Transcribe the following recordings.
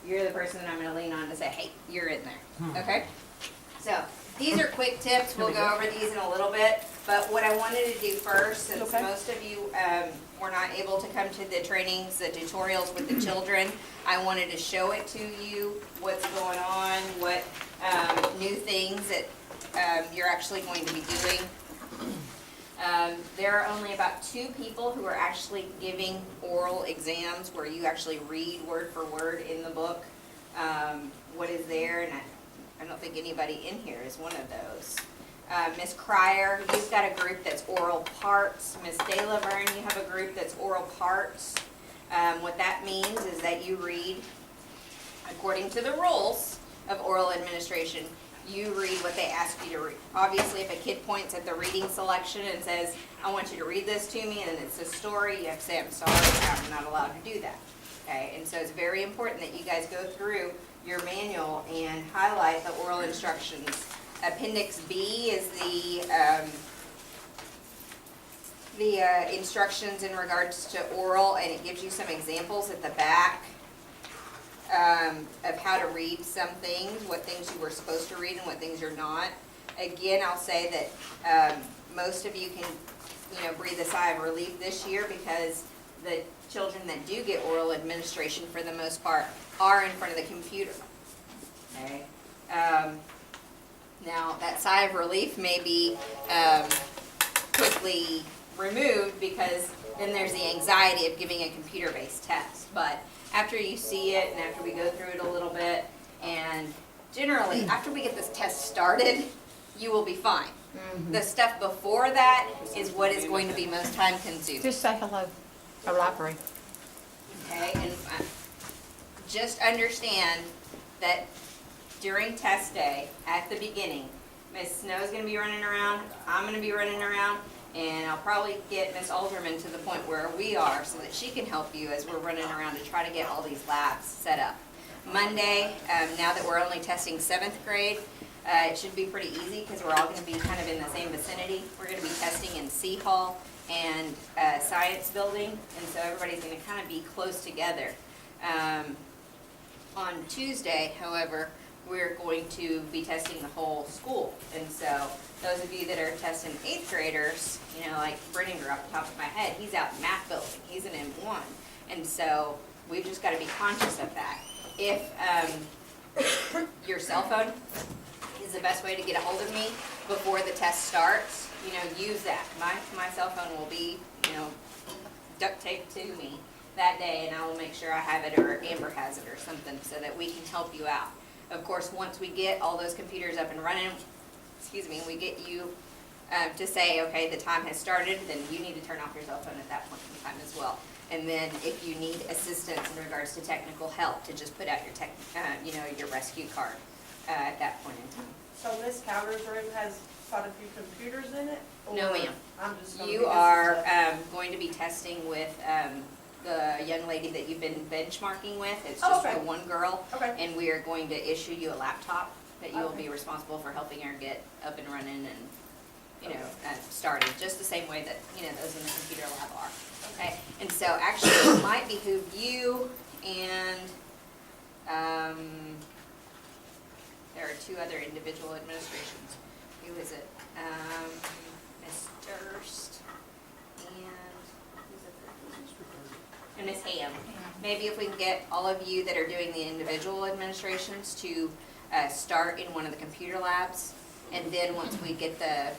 you're the person that I'm going to lean on to say, hey, you're in there. Okay? So these are quick tips. We'll go over these in a little bit. But what I wanted to do first, since most of you were not able to come to the trainings, the tutorials with the children, I wanted to show it to you, what's going on, what new things that you're actually going to be doing. There are only about 2 people who are actually giving oral exams where you actually read word for word in the book what is there, and I don't think anybody in here is one of those. Miss Cryer, you've got a group that's oral parts. Miss De Laverne, you have a group that's oral parts. What that means is that you read according to the rules of oral administration. You read what they ask you to read. Obviously, if a kid points at the reading selection and says, I want you to read this to me, and it's a story, you have to say, I'm sorry, I'm not allowed to do that. Okay, and so it's very important that you guys go through your manual and highlight the oral instructions. Appendix B is the instructions in regards to oral, and it gives you some examples at the back of how to read some things, what things you were supposed to read and what things you're not. Again, I'll say that most of you can, breathe a sigh of relief this year because the children that do get oral administration, for the most part, are in front of the computer. Okay. Now, that sigh of relief may be quickly removed because then there's the anxiety of giving a computer-based test. But after you see it and after we go through it a little bit, and generally, after we get this test started, you will be fine. The stuff before that is what is going to be most time-consuming. Just say hello. Elaborate. Okay, and just understand that during test day, at the beginning, Miss Snow is going to be running around, I'm going to be running around, and I'll probably get Miss Alderman to the point where we are so that she can help you as we're running around to try to get all these labs set up. Monday, now that we're only testing 7th grade, it should be pretty easy because we're all going to be kind of in the same vicinity. We're going to be testing in C Hall and Science Building, and so everybody's going to kind of be close together. On Tuesday, however, we're going to be testing the whole school, and so those of you that are testing 8th graders, like Brenninger off the top of my head, he's out in Math Building, he's an M1, and so we've just got to be conscious of that. If your cell phone is the best way to get a hold of me before the test starts, use that. My cell phone will be, duct taped to me that day, and I will make sure I have it, or Amber has it or something, so that we can help you out. Of course, once we get all those computers up and running, we get you to say, okay, the time has started, then you need to turn off your cell phone at that point in time as well. And then if you need assistance in regards to technical help, to just put out your your rescue card at that point in time. So Miss Calder's room has quite a few computers in it? No, ma'am. I'm just gonna You be are listening going to be testing with the young lady that you've been benchmarking with. It's Oh, just okay. for one girl. Okay. And we are going to issue you a laptop that you will Okay. be responsible for helping her get up and running and, started, just the same way that, those in the computer lab are. Okay? And so actually it might behoove you and there are 2 other individual administrations. Who is it? Miss Durst and Miss Ham. Maybe if we can get all of you that are doing the individual administrations to start in one of the computer labs, and then once we get the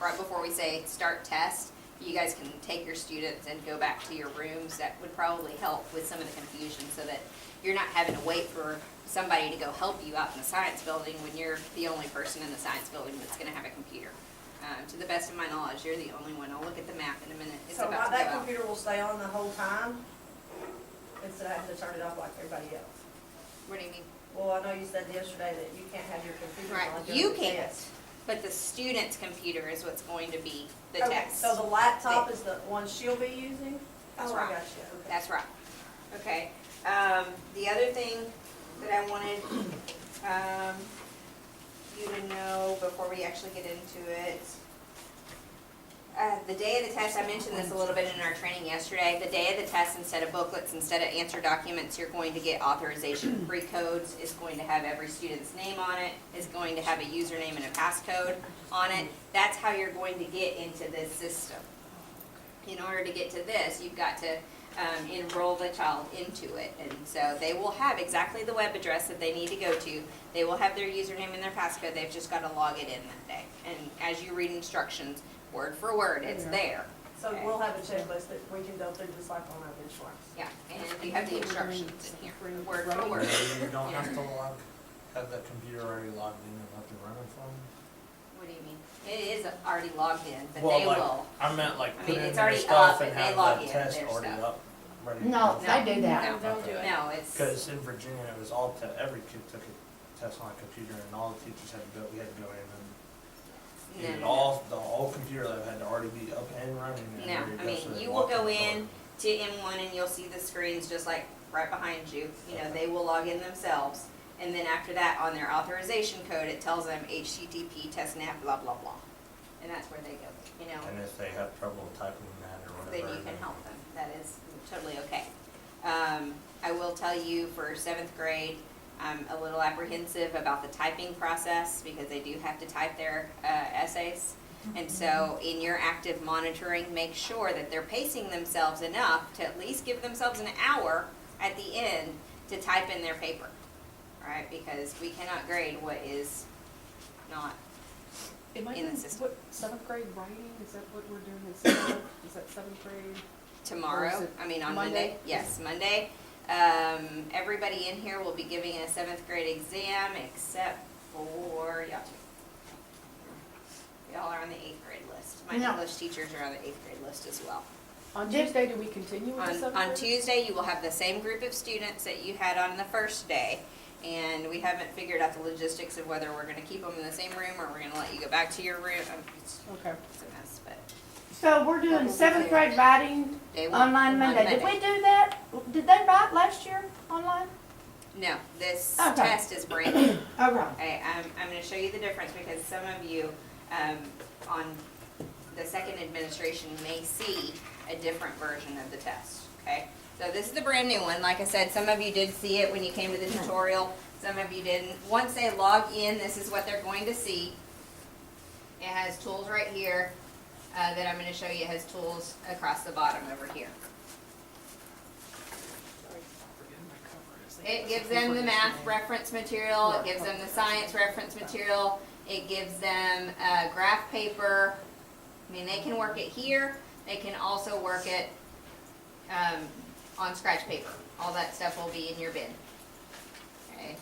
right before we say start test, you guys can take your students and go back to your rooms. That would probably help with some of the confusion, so that you're not having to wait for somebody to go help you out in the science building when you're the only person in the science building that's going to have a computer. To the best of my knowledge, you're the only one. I'll look at the map in a minute. It's So about to go that out. computer will stay on the whole time, instead of having to turn it off like everybody else? What do you mean? Well, I know you said yesterday that you can't have your computer Right, on during you the can't, test. but the student's computer is what's going to be the Okay, test. so the laptop is the one she'll be using? That's Oh, right. I got you, okay. That's right. Okay. The other thing that I wanted you to know before we actually get into it The day of the test, I mentioned this a little bit in our training yesterday, the day of the test, instead of booklets, instead of answer documents, you're going to get authorization pre-codes. It's going to have every student's name on it. It's going to have a username and a passcode on it. That's how you're going to get into this system. In order to get to this, you've got to enroll the child into it. And so they will have exactly the web address that they need to go to. They will have their username and their passcode. They've just got to log it in that day. And as you read instructions, word for word, it's there. So we'll have a checklist that we can go through just like on our benchmarks. Yeah, and you have the instructions in here, word for word. You don't have to have that computer already logged in and up and running from? What do you mean? It is already logged in, but Well, they like, will. I meant like I put mean, in it's their already stuff up and and they have log that in test their already stuff. up, ready to No, go. they do that. No. They'll do it. No, it's, Because in Virginia, it was all, every kid took a test on a computer and all the teachers had to go, we had to go in and no, get no, the whole computer lab had to already be up and running and no. ready to I go. mean, so they you will walk go the door. in to M1 and you'll see the screens just like right behind you. You know, they will log in themselves. And then after that, on their authorization code, it tells them HTTP testnet blah, blah, blah. And that's where they go, you know. And if they have trouble typing that or whatever. Then you can help them. That is totally okay. I will tell you for 7th grade, I'm a little apprehensive about the typing process because they do have to type their essays. And so in your active monitoring, make sure that they're pacing themselves enough to at least give themselves an hour at the end to type in their paper. All right, because we cannot grade what is not Am I in the doing, system. what, 7th grade writing, is that what we're doing in 7th? Is that 7th grade? Or Tomorrow, is it I mean on Monday? Monday, yes, Monday. Everybody in here will be giving a 7th grade exam except for y'all two. Y'all are on the 8th grade list. My No. English teachers are on the 8th grade list as well. On Tuesday, do we continue with the 7th grade? On Tuesday, you will have the same group of students that you had on the first day. And we haven't figured out the logistics of whether we're gonna keep them in the same room or we're gonna let you go back to your room. It's Okay. a mess, but So we're doing 7th grade writing they will. online on Monday. Did we do that? Did they write last year online? No, this Okay. test is brand new. Oh, right. Okay, I'm gonna show you the difference because some of you, on the second administration may see a different version of the test, okay? So this is the brand new one. Like I said, some of you did see it when you came to the tutorial, some of you didn't. Once they log in, this is what they're going to see. It has tools right here, that I'm gonna show you. It has tools across the bottom over here. It gives them the math reference material, it gives them the science reference material, it gives them graph paper. I mean, they can work it here, they can also work it on scratch paper. All that stuff will be in your bin. Okay.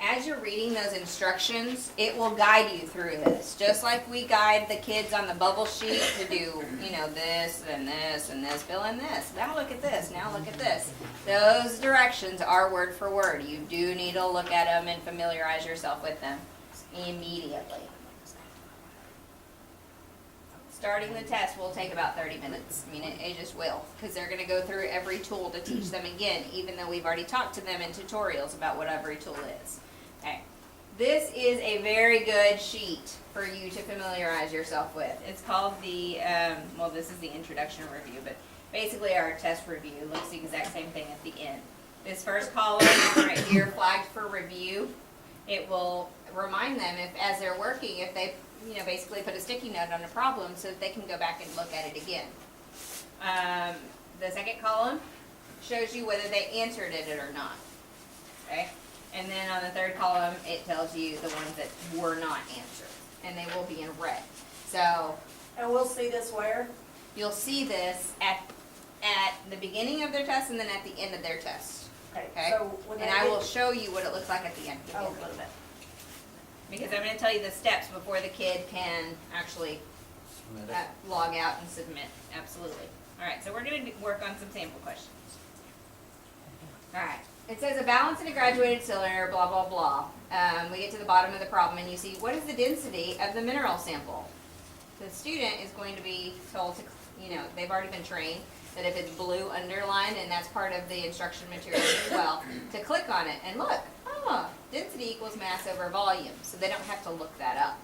As you're reading those instructions, it will guide you through this. Just like we guide the kids on the bubble sheet to do, you know, this and this and this, fill in this. Now look at this, now look at this. Those directions are word for word. You do need to look at them and familiarize yourself with them immediately. Starting the test will take about 30 minutes. I mean, it just will, because they're going to go through every tool to teach them again, even though we've already talked to them in tutorials about what every tool is. Okay. This is a very good sheet for you to familiarize yourself with. It's called the, well, this is the introduction review, but basically our test review looks the exact same thing at the end. This first column is right here flagged for review. It will remind them if, as they're working, if they, you know, basically put a sticky note on a problem so that they can go back and look at it again. The second column shows you whether they answered it or not. Okay? And then on the third column, it tells you the ones that were not answered. And they will be in red. So And we'll see this where? you'll see this at the beginning of their test and then at the end of their test. Okay? So when they And I will get- show you what it looks like at the end. Give me a Oh. little bit. Because I'm going to tell you the steps before the kid can actually Submit it. log out and submit. Absolutely. All right, so we're going to work on some sample questions. All right. It says a balanced and a graduated cylinder, blah, blah, blah. We get to the bottom of the problem and you see, what is the density of the mineral sample? The student is going to be told to, you know, they've already been trained that if it's blue underlined, and that's part of the instruction material as well, to click on it and look, oh, density equals mass over volume, so they don't have to look that up.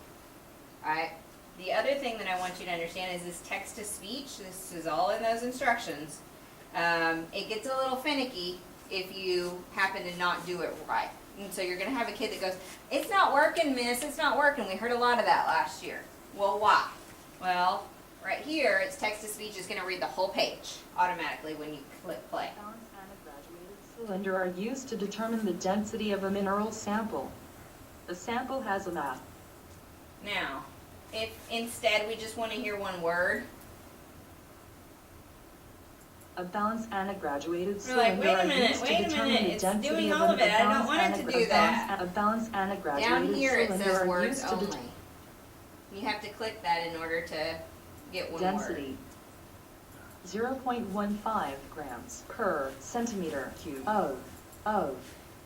Alright? The other thing that I want you to understand is this text-to-speech, this is all in those instructions. It gets a little finicky if you happen to not do it right. And so you're going to have a kid that goes, "It's not working, miss, it's not working." We heard a lot of that last year. Well, why? Well, right here, it's text-to-speech is going to read the whole page automatically when you click play. Balance and a graduated cylinder are used to determine the density of a mineral sample. The sample has a mass. Now, if instead we just want to hear one word, A balance and a graduated we're like, cylinder wait a are minute, used to wait a determine minute, the it's density doing of all an of it, I don't want it to do that. A balance and a graduated Down here it cylinder says are words used to only. determine You have to click that in order to get one word. density. 0.15 grams per centimeter cube of.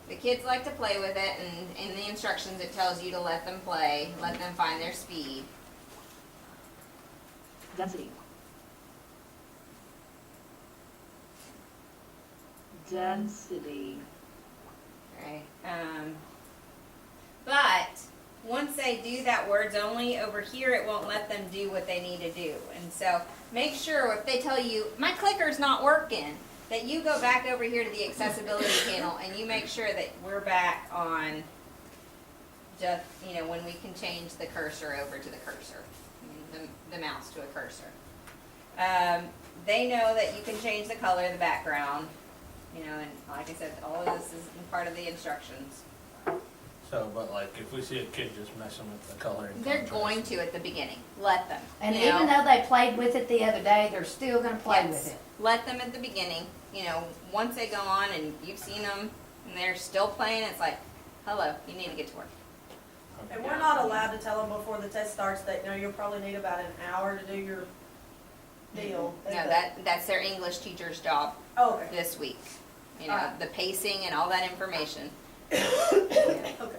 The kids like to play with it, and in the instructions it tells you to let them play, let them find their speed. Density. Density. Right. But once they do that words only, over here it won't let them do what they need to do. And so make sure if they tell you, "My clicker's not working," that you go back over here to the accessibility panel and you make sure that we're back on just, when we can change the cursor over to the cursor, the mouse to a cursor. They know that you can change the color of the background, and like I said, all of this is part of the instructions. So, but like, if we see a kid just messing with the color and They're contrast, going to at the beginning. Let them. And you know. even though they played with it the other day, they're still gonna play with Yes. it. Let them at the beginning. Once they go on and you've seen them and they're still playing, it's like, hello, you need to get to work. And we're not allowed to tell them before the test starts that, you'll probably need about an hour to do your deal. No, that's their English teacher's job Oh, okay. this week. Alright. The pacing and all that information Okay.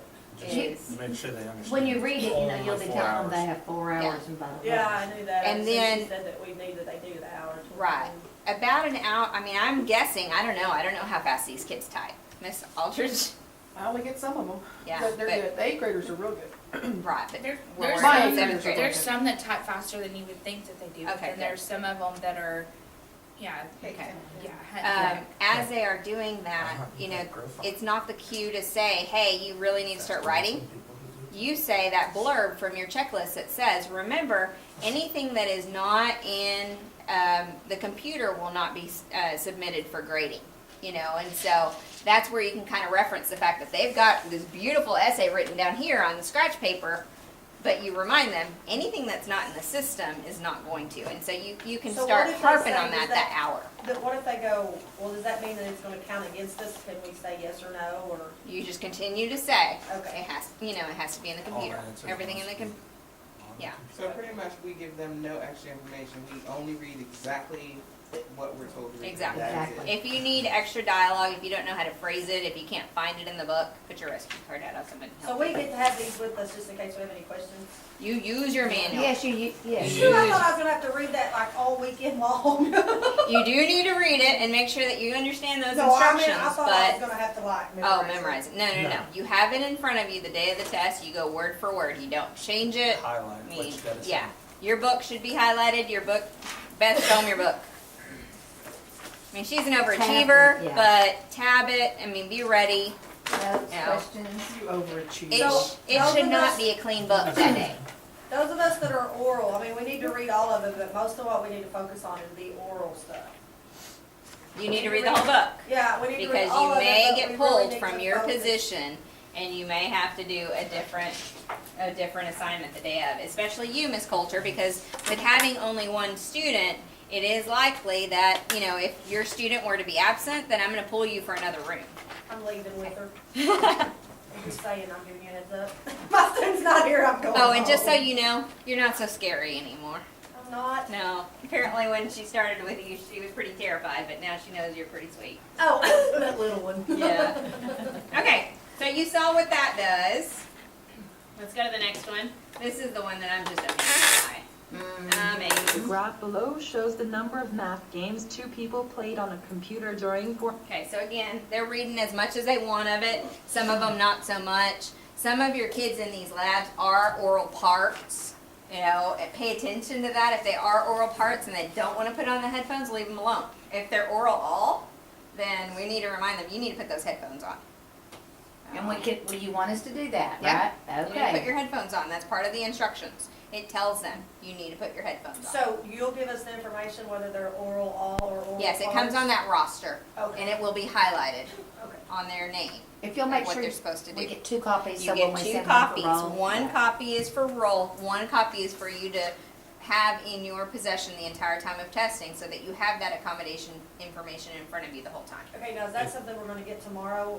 is. just make sure they understand. When you read it, Only you'll be 4 telling them they hours. have 4 hours and blah, blah, blah. Yeah, I knew that. And So then- she said that we needed, they do the hour. to- Right. About an hour, I'm guessing, I don't know how fast these kids type. Miss Aldridge? I only get some of them. Yeah, But they're but- good. The 8th graders are real good. Right, but There's we're some- working on 7th there's graders. There's some that type faster than you would think that they do, but Okay, then good. there's some of them that are, yeah, Okay. yeah. As they are doing that, it's not the cue to say, "Hey, you really need to start writing." You say that blurb from your checklist that says, "Remember, anything that is not in the computer will not be submitted for grading." And so that's where you can kind of reference the fact that they've got this beautiful essay written down here on the scratch paper, but you remind them anything that's not in the system is not going to. And so you can So start what if they harping say, on does that hour. What if they go, well, does that mean that it's gonna count against us? Can we say yes or no, or? You just continue to say, Okay. it has to be in the computer. answers Everything in must the be yeah. So pretty much we give them no extra information. We only read exactly what we're told to read. Exactly. That's it. If you need extra dialogue, if you don't know how to phrase it, if you can't find it in the book, put your rescue card out. Somebody can So help we you. get to have these with us just in case we have any questions? You use your manual. Yes, yes. Sure, I thought I was gonna have to read that like all weekend long. You do need to read it and make sure that you understand those No, I mean, instructions. I thought I was But gonna have to like oh, memorize it. memorize it. No. No. You have it in front of you the day of the test. You go word for word. You don't change it. Highlight what you gotta say. Yeah. Your book should be highlighted. Your book, Beth, show them your book. She's an overachiever, Tab it, yeah. but tab it. Be ready. Notes, Yeah. questions. You overachieve. It, So, it those should of not us- be a clean book that day. Those of us that are oral, we need to read all of it, but most of what we need to focus on is the oral stuff. You need to read the whole book Yeah, we need to read because all you of it, may but get we really pulled need from to your focus. position, and you may have to do a different assignment the day of. Especially you, Miss Coulter, because with having only one student, it is likely that if your student were to be absent, then I'm going to pull you for another room. I'm leaving with her. I'm just saying, I'm giving you a heads up. My student's not here, I'm going Oh, and just so home. you know, you're not so scary anymore. I'm not. No, apparently when she started with you, she was pretty terrified, but now she knows you're pretty sweet. Oh, that little one. Yeah. Okay, so you saw what that does. Let's go to the next one. This is the one that I'm just amazed by. The Amazing. graph below shows the number of math games two people played on a computer during Okay, so again, they're reading as much as they want of it, some of them not so much. Some of your kids in these labs are oral parts, you know, and pay attention to that. If they are oral parts and they don't want to put on the headphones, leave them alone. If they're oral all, then we need to remind them, you need to put those headphones on. And well, you want us to do that, Yeah. right? You need to put Okay. your headphones on, that's part of the instructions. It tells them, you need to put your headphones on. So you'll give us the information whether they're oral all or oral Yes, it comes parts? on that roster, Okay. and it will be highlighted Okay. on their name. If you'll Of make what sure they're supposed to we do. get 2 copies, You so when get we 2 send one for copies. roll. One yeah. copy is for roll, one copy is for you to have in your possession the entire time of testing, so that you have that accommodation information in front of you the whole time. Okay, now is that something we're gonna get tomorrow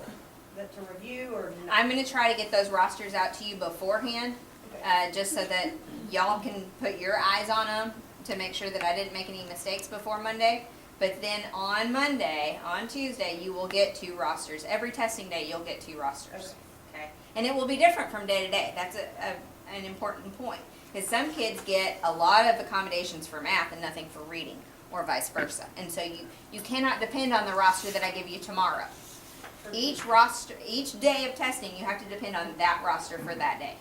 to review or not? I'm gonna try to get those rosters out to you beforehand, Okay. just so that y'all can put your eyes on them to make sure that I didn't make any mistakes before Monday. But then on Monday, on Tuesday, you will get 2 rosters. Every testing day, you'll get 2 rosters. Okay? And it will be different from day to day. That's an important point. Because some kids get a lot of accommodations for math and nothing for reading, or vice versa. And so you cannot depend on the roster that I give you tomorrow. Each roster, each day of testing, you have to depend on that roster for that day.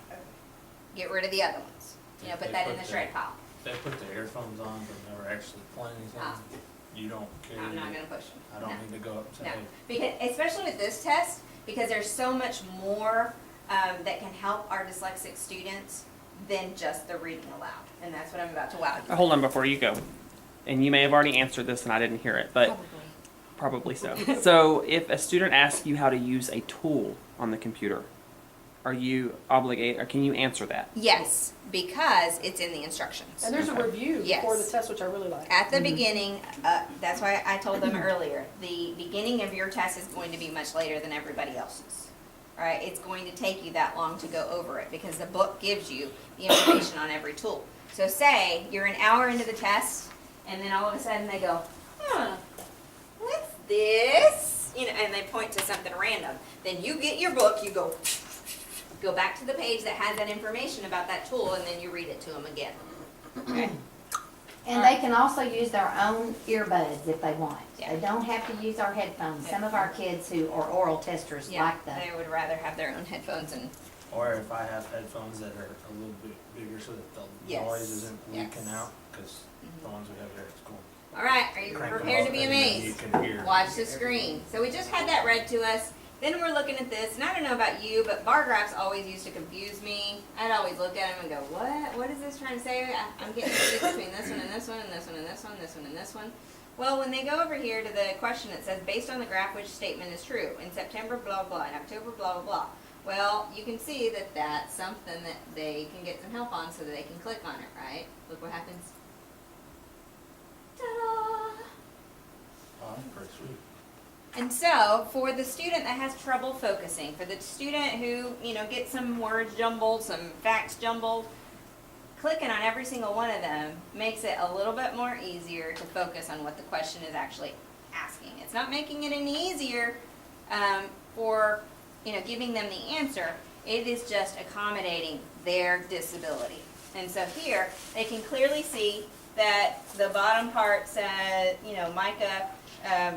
Get rid of the other ones. You know, put that in the shred pile. They put the earphones on, but never actually play Ah. anything. You don't care. I'm not gonna push them. I don't need to go up and say, No, hey, because, especially with this test, because there's so much more that can help our dyslexic students than just the reading aloud. And that's what I'm about to wow you. Hold on before you go. And you may have already answered this and I didn't hear it, but probably so. So if a student asks you how to use a tool on the computer, are you obligated, or can you answer that? Yes, because it's in the instructions. And there's a review Yes. before the test, which I really like. At the beginning, that's why I told them earlier, the beginning of your test is going to be much later than everybody else's. All right, it's going to take you that long to go over it because the book gives you the information on every tool. So say you're an hour into the test and then all of a sudden they go, what's this? You know, and they point to something random. Then you get your book, you go back to the page that has that information about that tool and then you read it to them again. Okay? And they can also use their own earbuds if they want. Yeah. They don't have to use our headphones. Some of our kids who are oral testers Yeah, like that. they would rather have their own headphones and, or if I have headphones that are a little bit bigger so that the Yes, noise isn't leaking yes. out, because the ones we have here at school. all right, are you Crank them prepared up to be and then amazed? You can hear. Watch the screen. So we just had that read to us. Then we're looking at this, and I don't know about you, but bar graphs always used to confuse me. I'd always look at them and go, what? What is this trying to say? I'm getting confused between this one and this one and this one and this one, this one and this one. Well, when they go over here to the question that says, based on the graph, which statement is true? In September, blah, blah, in October, blah, blah, blah. Well, you can see that that's something that they can get some help on so that they can click on it, right? Look what happens. Ta-da! Oh, that's pretty sweet. And so, for the student that has trouble focusing, for the student who, you know, gets some words jumbled, some facts jumbled, clicking on every single one of them makes it a little bit more easier to focus on what the question is actually asking. It's not making it any easier for, you know, giving them the answer. It is just accommodating their disability. And so here, they can clearly see that the bottom part said, you know, Micah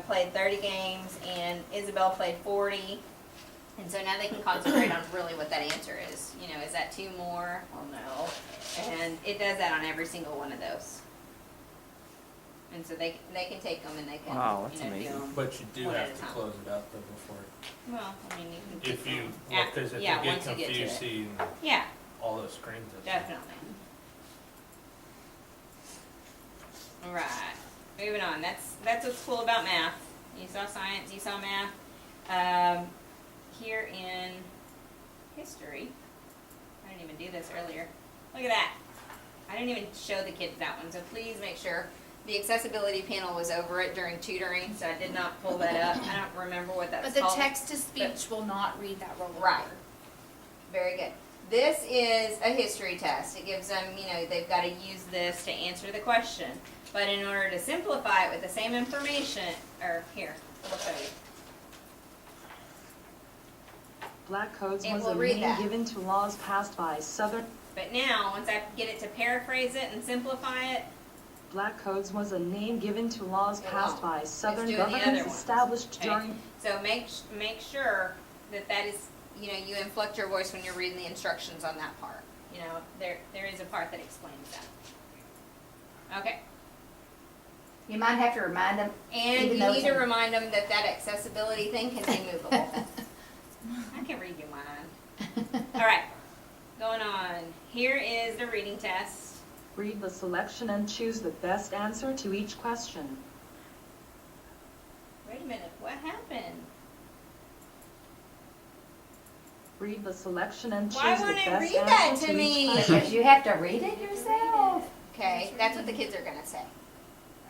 played 30 games and Isabel played 40. And so now they can concentrate on really what that answer is. You know, is that 2 more? Well, no. And it does that on every single one of those. And so they can take them and they can, Wow, that's you know, do amazing. them. But you do One at have a to time. close it out though before, Well, I mean, you can keep if you, them well, because if yeah, they get once you get to confused it. seeing Yeah, all those screens. that's- definitely. All right, moving on. That's what's cool about math. You saw science, you saw math. Here in history, I didn't even do this earlier. Look at that. I didn't even show the kids that one, so please make sure the accessibility panel was over it during tutoring, so I did not pull that up. I don't remember what that's But the called. text to speech will not read that roll Right. over. Very good. This is a history test. It gives them, you know, they've got to use this to answer the question. But in order to simplify it with the same information, or here, I'll show you. Black codes It was will a read name that. given to laws passed by Southern. But now, once I get it to paraphrase it and simplify it, Black codes was a name given to laws passed by Southern doing the other governments ones. established Okay. during. so make sure that is, you know, you inflect your voice when you're reading the instructions on that part. You know, there is a part that explains that. Okay. You might have to remind them. And Even you though need it's to in- remind them that accessibility thing can be movable. I can read your mind. All right, going on. Here is the reading test. Read the selection and choose the best answer to each question. Wait a minute, what happened? Read the selection and choose Why the won't it best read that answer to to me? each question. Because you have to read it yourself. Okay, that's what the kids are gonna say.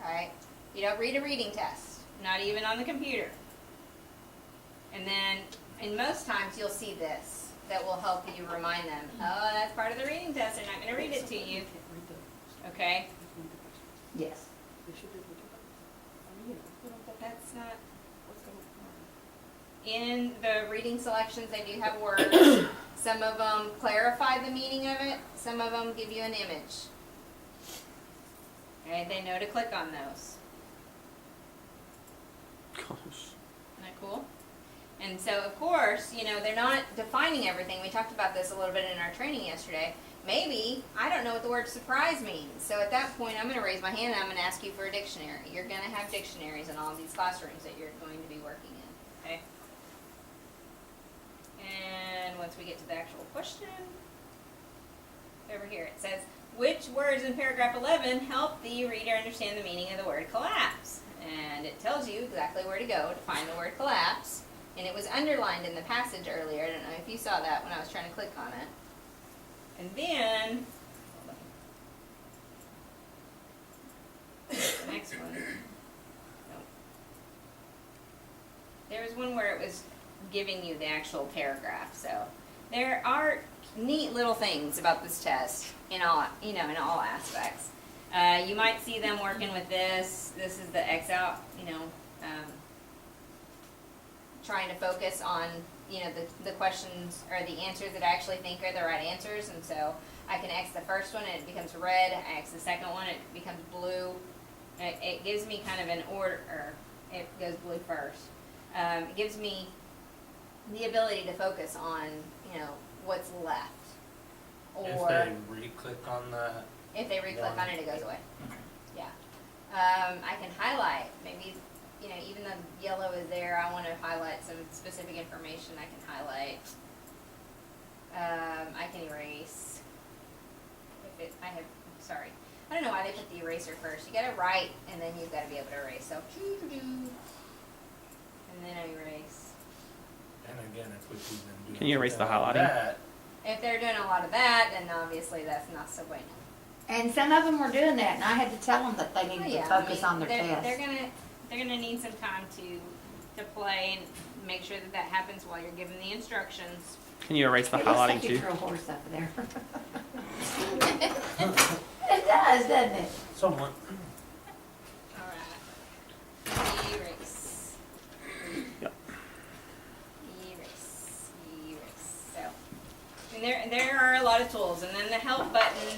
All right, you don't read a reading test, not even on the computer. And then, and most times you'll see this that will help you remind them. Oh, that's part of the reading test. They're not gonna read it to you. Okay, Yes. that's not. In the reading selections, they do have words. Some of them clarify the meaning of it. Some of them give you an image. Okay, they know to click on those. Gosh. Isn't that cool? And so, of course, you know, they're not defining everything. We talked about this a little bit in our training yesterday. Maybe, I don't know what the word surprise means. So at that point, I'm going to raise my hand and I'm going to ask you for a dictionary. You're going to have dictionaries in all of these classrooms that you're going to be working in. Okay? And once we get to the actual question, over here it says, which words in paragraph 11 help the reader understand the meaning of the word collapse? And it tells you exactly where to go to find the word collapse. And it was underlined in the passage earlier. I don't know if you saw that when I was trying to click on it. And then, the next one. Nope. There was one where it was giving you the actual paragraph. So there are neat little things about this test in all, you know, in all aspects. You might see them working with this. This is the X out, you know, trying to focus on, you know, the questions or the answers that I actually think are the right answers. And so I can X the first one and it becomes red. I X the second one, it becomes blue. It gives me kind of an order, or it goes blue first. It gives me the ability to focus on, you know, what's left. Or If they re-click on that, if they re-click one. on it, it goes away. Yeah. I can highlight, maybe, you know, even though yellow is there, I want to highlight some specific information I can highlight. I can erase. Sorry. I don't know why they put the eraser first. You gotta write, and then you've gotta be able to erase. So, and then I erase. and again, if we see them do. Can you erase the all highlighting? that, If they're doing a lot of that, then obviously that's not so bueno. And some of them were doing that, and I had to tell them that they Oh, needed yeah, to I focus mean, on their they're test. they're gonna need some time to play and make sure that happens while you're giving the instructions. Can you erase the It looks highlighting like you too? threw a horse over there. It does, doesn't it? somewhat. Alright. Erase. Yep. Erase. So, and there are a lot of tools, and then the help button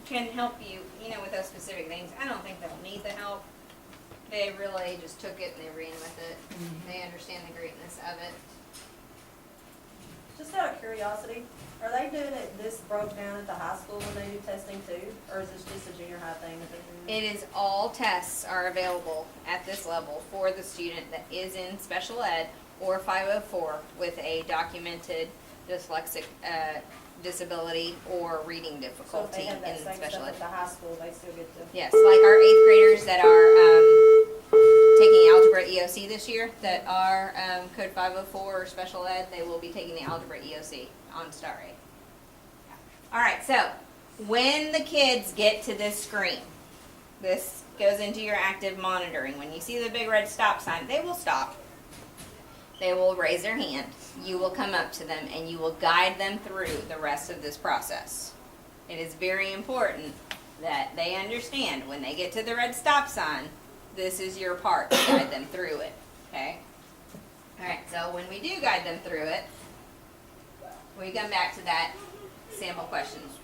can help you, you know, with those specific things. I don't think they'll need the help. They really just took it and they ran with it. They understand the greatness of it. Just out of curiosity, are they doing it this broke down at the high school when they do testing too? Or is this just a junior high thing that they're doing? It is all tests are available at this level for the student that is in special ed or 504 with a documented dyslexic disability or reading So if difficulty they have that in same special stuff ed. at the high school, they still get to? Yes, like our 8th graders that are taking algebra EOC this year that are code 504 or special ed, they will be taking the algebra EOC on STAAR 8. All right, so when the kids get to this screen, this goes into your active monitoring. When you see the big red stop sign, they will stop. They will raise their hand. You will come up to them and you will guide them through the rest of this process. It is very important that they understand when they get to the red stop sign, this is your part to guide them through it, okay? All right, so when we do guide them through it, we come back to that sample questions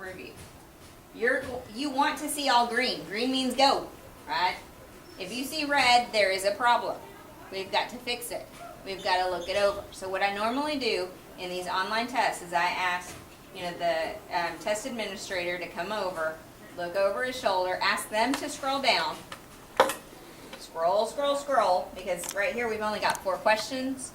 review. You want to see all green. Green means go, right? If you see red, there is a problem. We've got to fix it. We've got to look it over. So what I normally do in these online tests is I ask, the test administrator to come over, look over his shoulder, ask them to scroll down. Scroll, scroll, scroll, because right here we've only got 4 questions.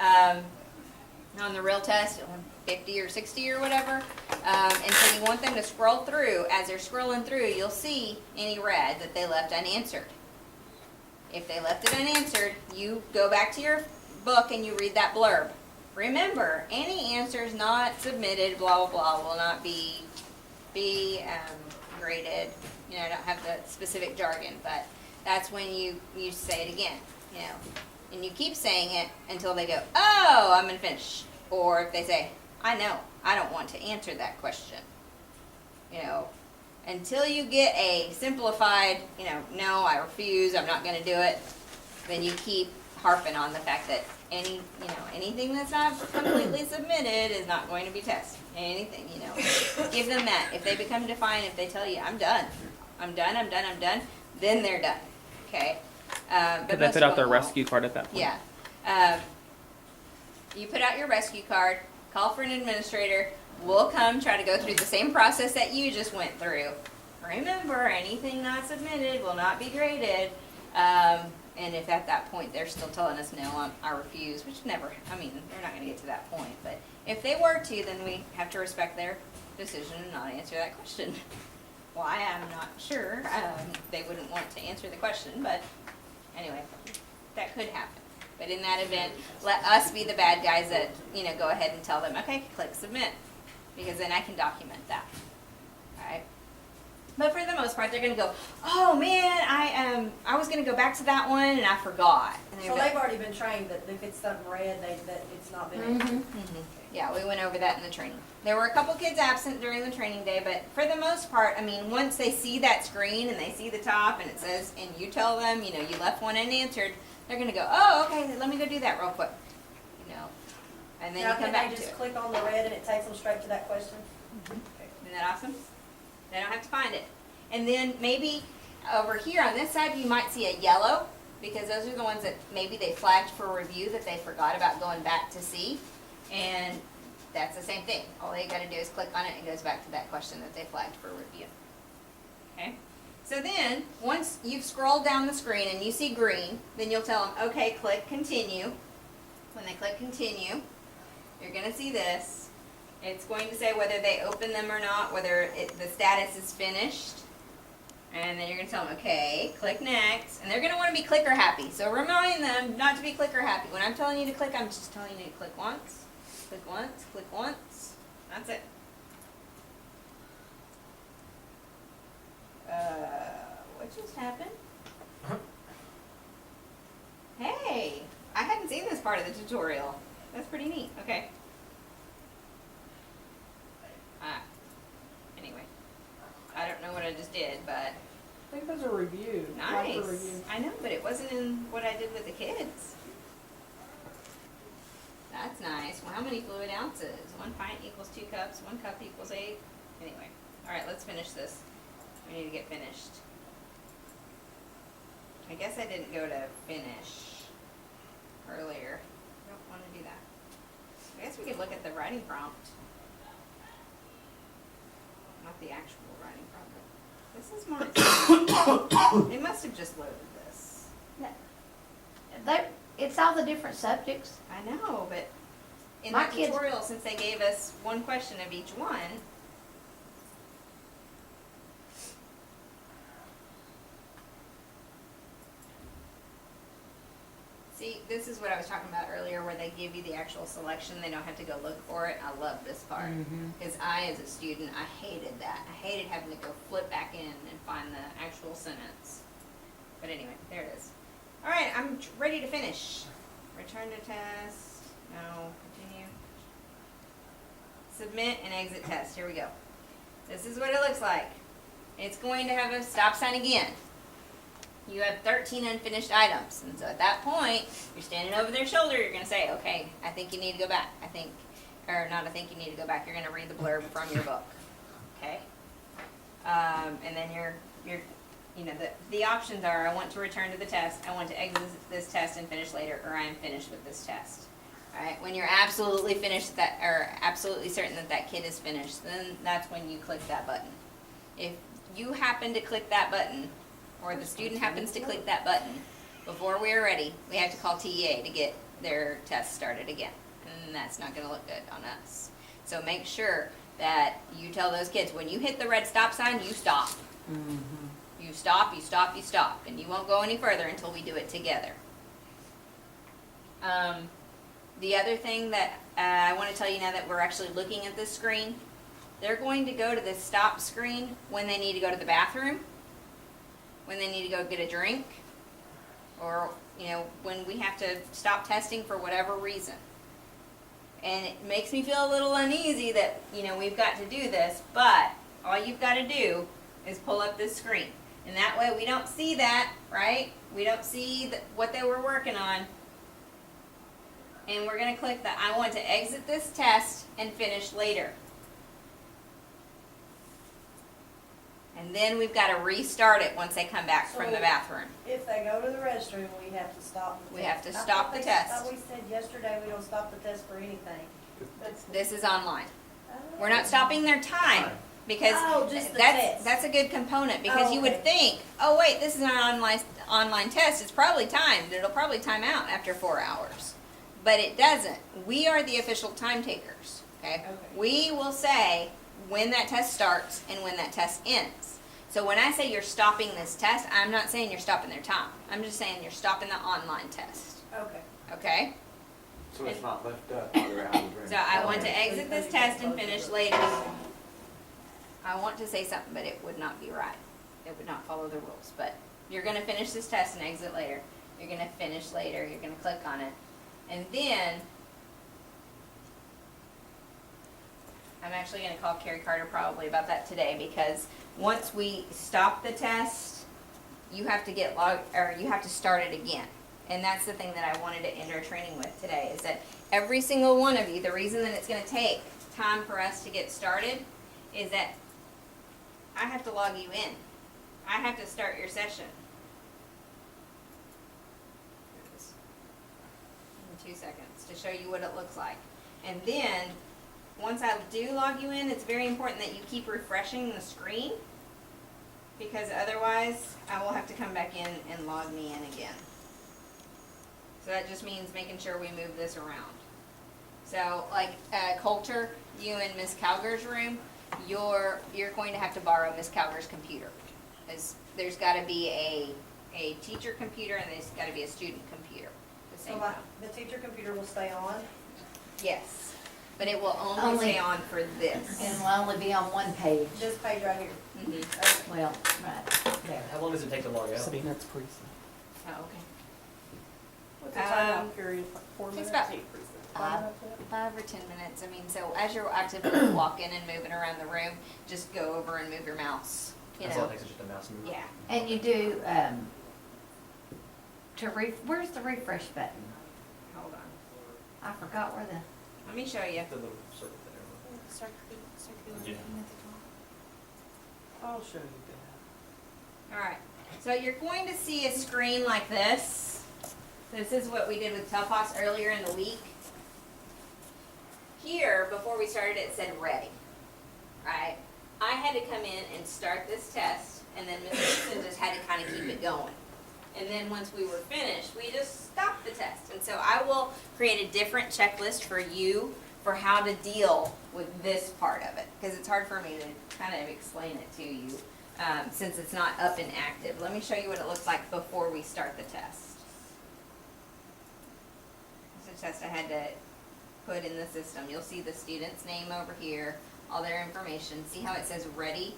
On the real test, 50 or 60 or whatever. And so you want them to scroll through. As they're scrolling through, you'll see any red that they left unanswered. If they left it unanswered, you go back to your book and you read that blurb. Remember, any answers not submitted, blah, blah, blah, will not be graded. I don't have the specific jargon, but that's when you say it again, and you keep saying it until they go, oh, I'm going to finish. Or if they say, I know, I don't want to answer that question. Until you get a simplified, no, I refuse, I'm not going to do it, then you keep harping on the fact that anything that's not completely submitted is not going to be tested. Anything, give them that. If they become defiant, if they tell you, I'm done, then they're done. Okay? Could they most put of out their them won't. rescue card at that point? Yeah. You put out your rescue card, call for an administrator. We'll come try to go through the same process that you just went through. Remember, anything not submitted will not be graded. And if at that point they're still telling us no, I refuse, which never, they're not going to get to that point. But if they were to, then we have to respect their decision and not answer that question. Why, I'm not sure. They wouldn't want to answer the question, but anyway, that could happen. But in that event, let us be the bad guys that, go ahead and tell them, okay, click submit, because then I can document that. All right? But for the most part, they're going to go, oh man, I was going to go back to that one and I forgot. And So they've already been trained that if it's something red, that it's not been. Yeah, we went over that in the training. There were a couple kids absent during the training day, but for the most part, once they see that screen and they see the top and it says, and you tell them, you left one unanswered, they're going to go, oh, okay, let me go do that real quick. And then Now, you come can back they to just it. click on the red and it takes them straight to that question? Isn't that awesome? They don't have to find it. And then maybe over here on this side, you might see a yellow, because those are the ones that maybe they flagged for review that they forgot about going back to see. And that's the same thing. All they got to do is click on it and it goes back to that question that they flagged for review. Okay? So then, once you've scrolled down the screen and you see green, then you'll tell them, okay, click continue. When they click continue, you're going to see this. It's going to say whether they open them or not, whether the status is finished. And then you're going to tell them, okay, click next. And they're going to want to be clicker happy. So remind them not to be clicker happy. When I'm telling you to click, I'm just telling you to click once, click once, click once. That's it. What just happened? Hey, I hadn't seen this part of the tutorial. That's pretty neat. Okay. Anyway, I don't know what I just did, but I think those are review. like for nice. review. I know, but it wasn't in what I did with the kids. That's nice. Well, how many fluid ounces? 1 pint equals 2 cups. 1 cup equals 8. Anyway, all right, let's finish this. We need to get finished. I guess I didn't go to finish earlier. I don't want to do that. I guess we could look at the writing prompt. Not the actual writing prompt. This is more. It must have just loaded this. It's all the different subjects. I know, but in My the kids- tutorial, since they gave us 1 question of each one, see, this is what I was talking about earlier, where they give you the actual selection. They don't have to go look for it. I love this part. Because I, as a student, I hated that. I hated having to go flip back in and find the actual sentence. But anyway, there it is. All right, I'm ready to finish. Return to test. No, continue. Submit and exit test. Here we go. This is what it looks like. It's going to have a stop sign again. You have 13 unfinished items. And so at that point, you're standing over their shoulder. You're going to say, okay, I think you need to go back. You're going to read the blurb from your book. okay? And then you know, the options are, I want to return to the test, I want to exit this test and finish later, or I am finished with this test. Alright, when you're absolutely finished that, or absolutely certain that that kid is finished, then that's when you click that button. If you happen to click that button, or the student happens to click that button, before we are ready, we have to call TEA to get their test started again. And that's not gonna look good on us. So make sure that you tell those kids, when you hit the red stop sign, you stop. You stop, you stop, you stop, and you won't go any further until we do it together. The other thing that I want to tell you now that we're actually looking at this screen, they're going to go to this stop screen when they need to go to the bathroom, when they need to go get a drink, or, you know, when we have to stop testing for whatever reason. And it makes me feel a little uneasy that, you know, we've got to do this, but all you've got to do is pull up this screen. And that way we don't see that, right? We don't see what they were working on. And we're going to click the I want to exit this test and finish later. And then we've got to restart it once they come back from the bathroom. If they go to the restroom, we have to stop the test. We have to I stop thought the they- test. I thought we said yesterday we don't stop the test for anything. This is online. We're not stopping their time because Oh, just the test. that's a good component because you would okay. think, oh wait, this is an online test. It's probably timed. It'll probably time out after 4 hours. But it doesn't. We are the official time takers. Okay? We will say when that test starts and when that test ends. So when I say you're stopping this test, I'm not saying you're stopping their time. I'm just saying you're stopping the online test. Okay. Okay? So it's not left up while they're out of the room. So I want to exit this test and finish later. I want to say something, but it would not be right. It would not follow the rules. But you're going to finish this test and exit later. You're going to finish later. You're going to click on it. And then I'm actually going to call Carrie Carter probably about that today because once we stop the test, you have to you have to start it again. And that's the thing that I wanted to end our training with today is that every single one of you, the reason that it's going to take time for us to get started is that I have to log you in. I have to start your session. In 2 seconds to show you what it looks like. And then once I do log you in, it's very important that you keep refreshing the screen because otherwise I will have to come back in and log me in again. So that just means making sure we move this around. So like Coulter, you in Miss Calger's room, you're going to have to borrow Miss Calger's computer. There's got to be a teacher computer and there's got to be a student computer at the same time. The teacher computer will stay on? Yes, but it will only stay on for this. And will only be on one page. This page right here. Mhm. Well, right there. How long does it take to log out? Sabina, it's pretty. Oh, okay. What's the timeout period, like 4 Takes minutes? about 8%? 5 or 10 minutes. I mean, so as you're actively walking and moving around the room, just go over and move your mouse. You That's all know. it takes is just a mouse move. Yeah. And you do, where's the refresh button? Hold on. I forgot where the, Let me show you. The little circle there. Circular Yeah. looking at the top. I'll show you that. All right. So you're going to see a screen like this. This is what we did with Telfos earlier in the week. Here, before we started, it said ready. Right? I had to come in and start this test, and then Ms. Gibson just had to kind of keep it going. And then once we were finished, we just stopped the test. And so I will create a different checklist for you for how to deal with this part of it. Because it's hard for me to kind of explain it to you since it's not up and active. Let me show you what it looks like before we start the test. It's a test I had to put in the system. You'll see the student's name over here, all their information. See how it says ready?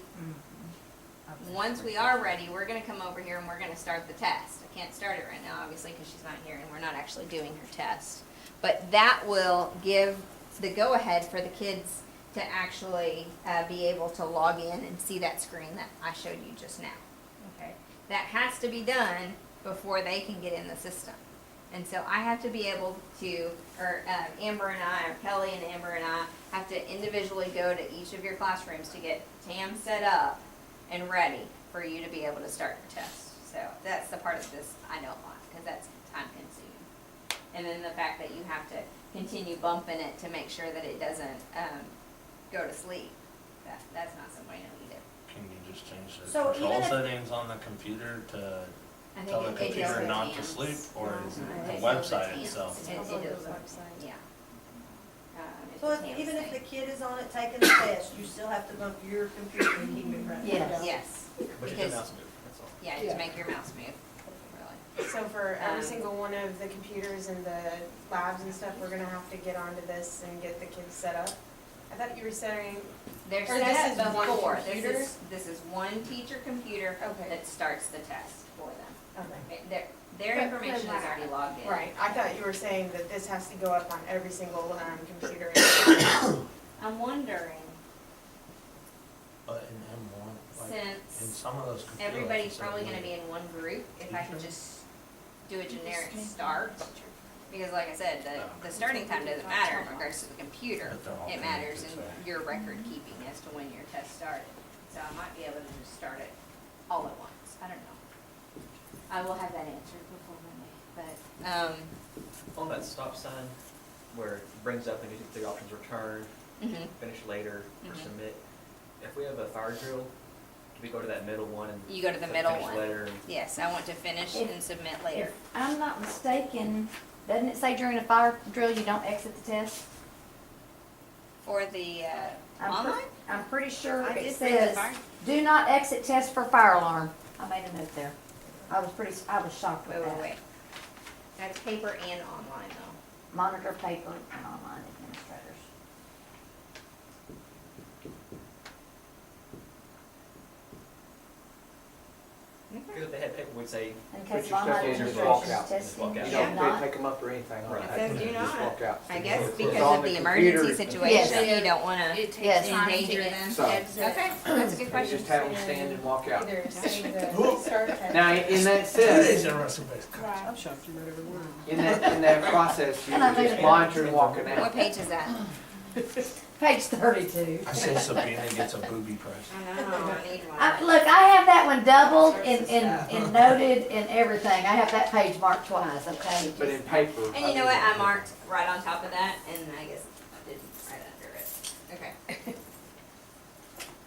Once we are ready, we're going to come over here and we're going to start the test. I can't start it right now, obviously, because she's not here and we're not actually doing her test. But that will give the go-ahead for the kids to actually be able to log in and see that screen that I showed you just now. Okay, that has to be done before they can get in the system. And so I have to be able to, or Amber and I, or Kelly and Amber and I, have to individually go to each of your classrooms to get TAM set up and ready for you to be able to start your test. So that's the part of this I don't want, because that's time consuming. And then the fact that you have to continue bumping it to make sure that it doesn't go to sleep, that's not something I know either. Can you just change the So control even if- settings on the computer to I think tell the it does computer with not to TAMs. sleep, or is it It the does website with TAMs. itself? It Probably does, the website. yeah. It's So a if, TAMs even if thing. the kid is on it taking the test, you still have to bump your computer and keep it running? Yes. Yes, But you because- do mouse move, that's all. yeah, Yeah. to make your mouse move, really. So for every Um, single one of the computers and the labs and stuff, we're gonna have to get onto this and get the kids set up? I thought you were saying, They're Or set this up is one before, computer? this is one teacher computer Okay. that starts the test for them. okay. Their But information is lab. already logged in. Right, I thought you were saying that this has to go up on every single computer. I'm wondering, But in M1, like, in since some of those computer everybody's lessons, probably they're gonna be doing- in one group, if I could just do a generic start. Because like I said, the starting time doesn't matter in regards to the computer. But they're all It matters in connected, so- your record keeping as to when your test started. So I might be able to just start it all at once. I don't know. I will have that answered before Monday, but, On that stop sign where it brings up and you the options return, mhm. finish later, or Mhm. submit, if we have a fire drill, do we go to that middle one and? You go to the say middle finish one. later and- Yes, I want to finish and submit later. If I'm not mistaken, doesn't it say during a fire drill you don't exit the test? For the, I'm pre- online? I'm pretty sure I it did read the says, fire. do not exit test for fire alarm. I made a note there. I was shocked with Wait, wait, that. wait. That's paper and online though. Monitor paper and online administrators. Because if they had paper, we'd say, In Put case your online stuff in and just administration walk is out. testing, Walk out. You you don't should have not. to pick them up or anything on Right. it. It says do You just not. walk out. I guess It's because on of the computer. emergency situation, Yes. you don't wanna It takes Yes. time to endanger get them. So- exit. Okay, that's a good You question. just have them stand and walk out. Either save the start test. Now, in that Today's says, interesting, but I'm shocked you read every word. in that process, you And I made just it. monitor and walking What out. page is that? Page 32. I say Sabina gets a booby prize. I know, I need one. Look, I have that one doubled and noted and everything. I have that page marked twice, okay? But in paper. And you know what, I marked right on top of that, and I guess I didn't right under it. Okay.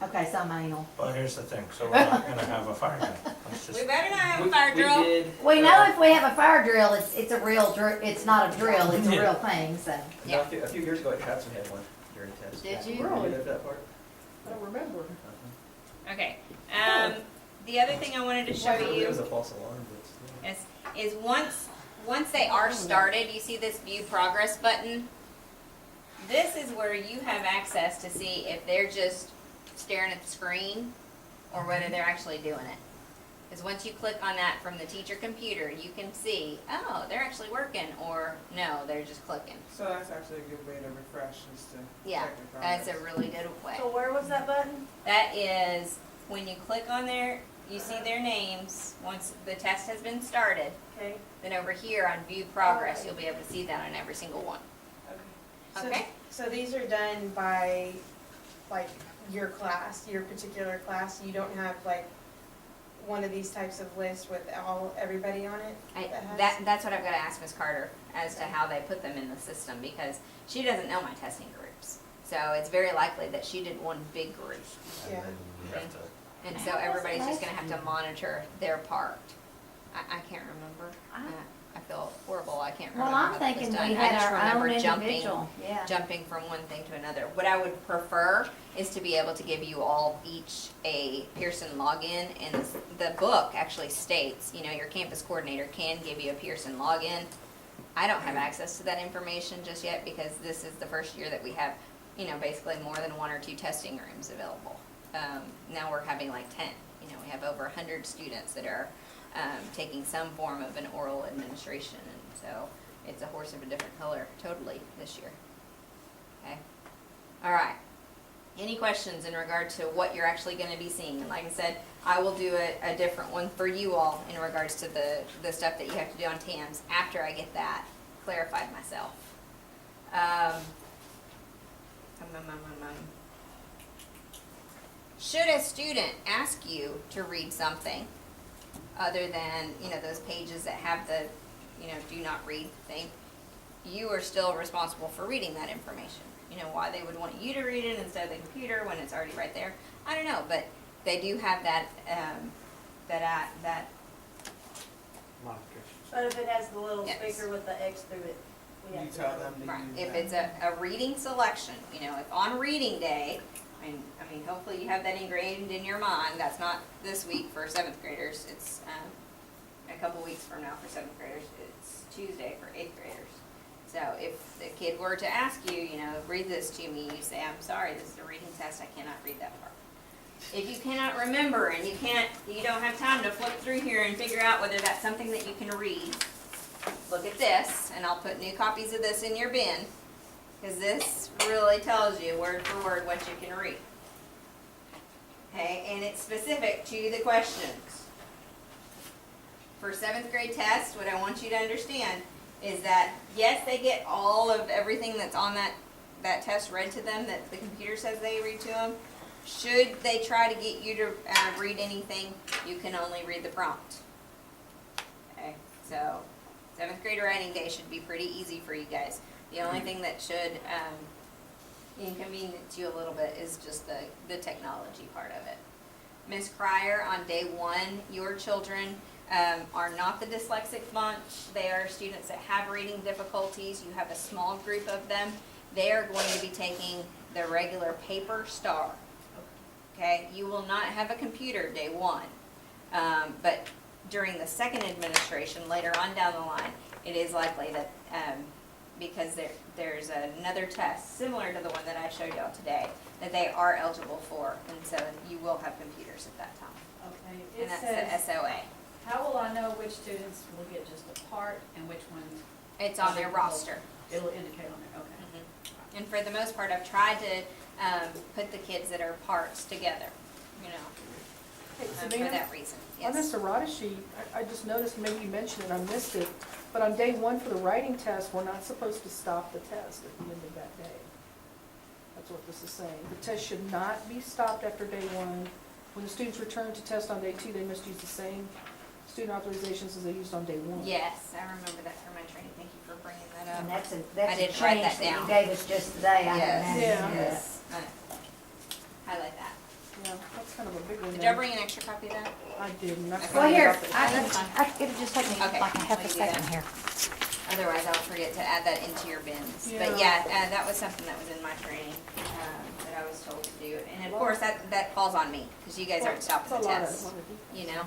Okay, so I'm anal. But here's the thing, so we're not gonna have a fire drill. Let's We just, better not have a we fire drill. did. We know if we have a fire drill, it's a real it's not a drill, it's a real thing, so. No, a few years ago at Travis, we had one during a test. Did you? Really? That part? I don't remember. Okay, the other thing I wanted to show It you was a false alarm, but still. is once they are started, you see this view progress button? This is where you have access to see if they're just staring at the screen or whether they're actually doing it. Because once you click on that from the teacher computer, you can see, oh, they're actually working, or no, they're just clicking. So that's actually a good way to refresh, is to Yeah, check the that's a progress. really good way. So where was that button? That is, when you click on there, you see their names, once the test has been started. Okay, Then over here on view progress, you'll be able to see that on every single one. So- Okay? So these are done by, like, your class, your particular class? You don't have, like, one of these types of lists with everybody on it? That's what I've got to ask Ms. Carter as to how they put them in the system, because she doesn't know my testing groups. So it's very likely that she did one big group. and Yeah. then you have to, And so everybody's just gonna have to monitor their part. I can't remember. I feel horrible, I can't remember Well, I'm how that was thinking done. we I had just our remember own jumping- individual, yeah. Jumping from one thing to another. What I would prefer is to be able to give you all each a Pearson login, and the book actually states, you know, your campus coordinator can give you a Pearson login. I don't have access to that information just yet because this is the first year that we have, you know, basically more than 1 or 2 testing rooms available. Now we're having like 10. You know, we have over 100 students that are taking some form of an oral administration, and so it's a horse of a different color totally this year. Okay? All right. any questions in regard to what you're actually gonna be seeing. And like I said, I will do a different one for you all in regards to the stuff that you have to do on TAMS after I get that clarified myself. Should a student ask you to read something other than, those pages that have the, do not read thing, you are still responsible for reading that information. Why they would want you to read it instead of the computer when it's already right there, I don't know, but they do have that, that Modification. But if it has the little Yes. speaker with the X through it, we You have to. tell them to right, use if that. it's a reading selection, if on reading day, I mean, hopefully you have that ingrained in your mind, that's not this week for 7th graders, it's, a couple weeks from now for 7th graders, it's Tuesday for 8th graders. So if the kid were to ask you, read this to me, you say, I'm sorry, this is a reading test, I cannot read that part. If you cannot remember and you don't have time to flip through here and figure out whether that's something that you can read, look at this, and I'll put new copies of this in your bin, because this really tells you word for word what you can read. Okay, and it's specific to the questions. For 7th grade test, what I want you to understand is that, yes, they get all of everything that's on that test read to them, that the computer says they read to them. Should they try to get you to read anything, you can only read the prompt. Okay, so 7th grade writing day should be pretty easy for you guys. The only thing that should inconvenience you a little bit is just the technology part of it. Ms. Cryer, on day 1, your children are not the dyslexic bunch. They are students that have reading difficulties. You have a small group of them. They are going to be taking the regular paper STAAR. Okay, you will not have a computer day 1, but during the second administration, later on down the line, it is likely that because there's another test similar to the one that I showed y'all today that they are eligible for, and so you will have computers at that time. Okay, And it that's the says, SOA. how will I know which students will get just a part and which ones? It's on their roster. It'll indicate on there, okay. Mhm. And for the most part, I've tried to put the kids that are parts together, Hey, for Savannah, that reason. on this Yes. errata sheet, I just noticed, maybe you mentioned it, I missed it, but on day 1 for the writing test, we're not supposed to stop the test at the end of that day. That's what this is saying. The test should not be stopped after day 1. When the students return to test on day 2, they must use the same student authorizations as they used on day 1. Yes, I remember that from my training. Thank you for bringing that up. And that's I a didn't write change that that you down. gave us just today, I Yes. haven't Yeah. had it yet. Yes. Highlight that. Yeah, that's kind of a big one Did there. y'all bring an extra copy of that? I didn't. That's Well, why I here, got the- That's it'll just take me Okay, like a half well, a you do that. second here. Otherwise, I'll forget to add that into your bins. Yeah. But yeah, that was something that was in my training, that I was told to do. And of course, that falls on me, because you guys aren't stopping the It's a lot of- test, you know?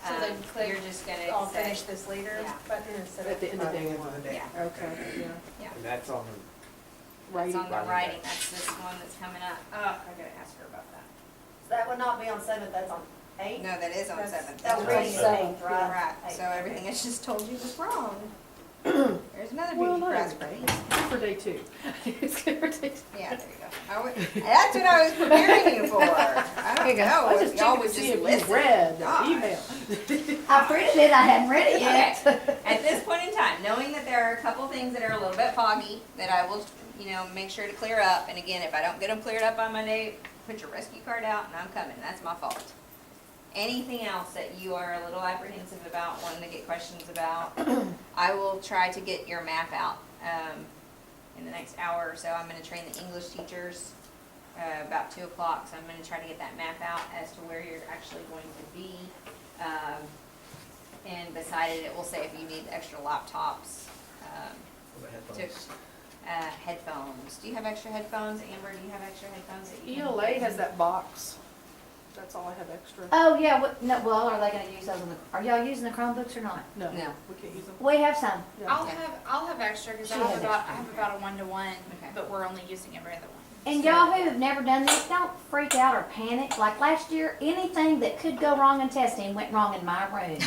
So then click, You're just gonna I'll say, finish this later Yeah. button instead At of. the end of By the day end of 1. the day. yeah, Okay, yeah. yeah. And that's on It's Writing. on the Writing writing, day. that's this one that's coming up. Oh, I gotta ask her about that. That would not be on 7th, that's on 8th. No, that is on That's- 7th. That's on reading seventh. 8th, right? Right, so everything I just told you was wrong. There's another Well, beauty not raspberry. Good for day 2. It's good for day 2. Yeah, there you go. That's what I was preparing you for. I don't know, I if just y'all checked would to see just if listen. you read the Gosh. email. I printed it, I hadn't read it yet. Okay, at this point in time, knowing that there are a couple things that are a little bit foggy, that I will, make sure to clear up, and again, if I don't get them cleared up on Monday, put your rescue card out and I'm coming, that's my fault. Anything else that you are a little apprehensive about, wanting to get questions about, I will try to get your map out, in the next hour or so. I'm gonna train the English teachers, about 2 o'clock, so I'm gonna try to get that map out as to where you're actually going to be. And beside it, it will say if you need extra laptops, What about to, headphones? headphones. Do you have extra headphones? Amber, do you have extra headphones that you can? ELA has that box. That's all I have extra. Oh, yeah, well, are they gonna use those are y'all using the Chromebooks or not? No, No. we can't use them. We have some. Yeah. I'll have extra, cause She has I have about a 1-to-1, Okay. but we're only using every other one. And y'all who have never done this, don't freak out or panic. Like last year, anything that could go wrong in testing went wrong in my room.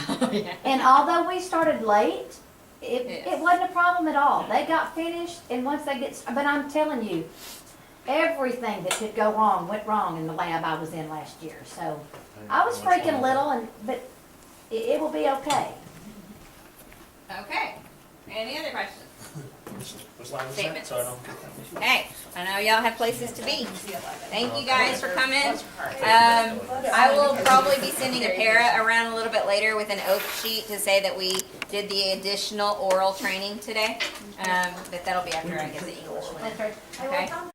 And although we started late, Yes. it wasn't a problem at all. They got finished, and once they but I'm telling you, everything that could go wrong went wrong in the lab I was in last year. So I was freaking a little, but it will be okay. Okay, any other questions? Which line was that? Statements. So I don't get that. Okay, I know y'all have places to be. Thank you guys for coming. I will probably be sending a para around a little bit later with an oath sheet to say that we did the additional oral training today. But that'll be after I get the English one. That's right. Okay?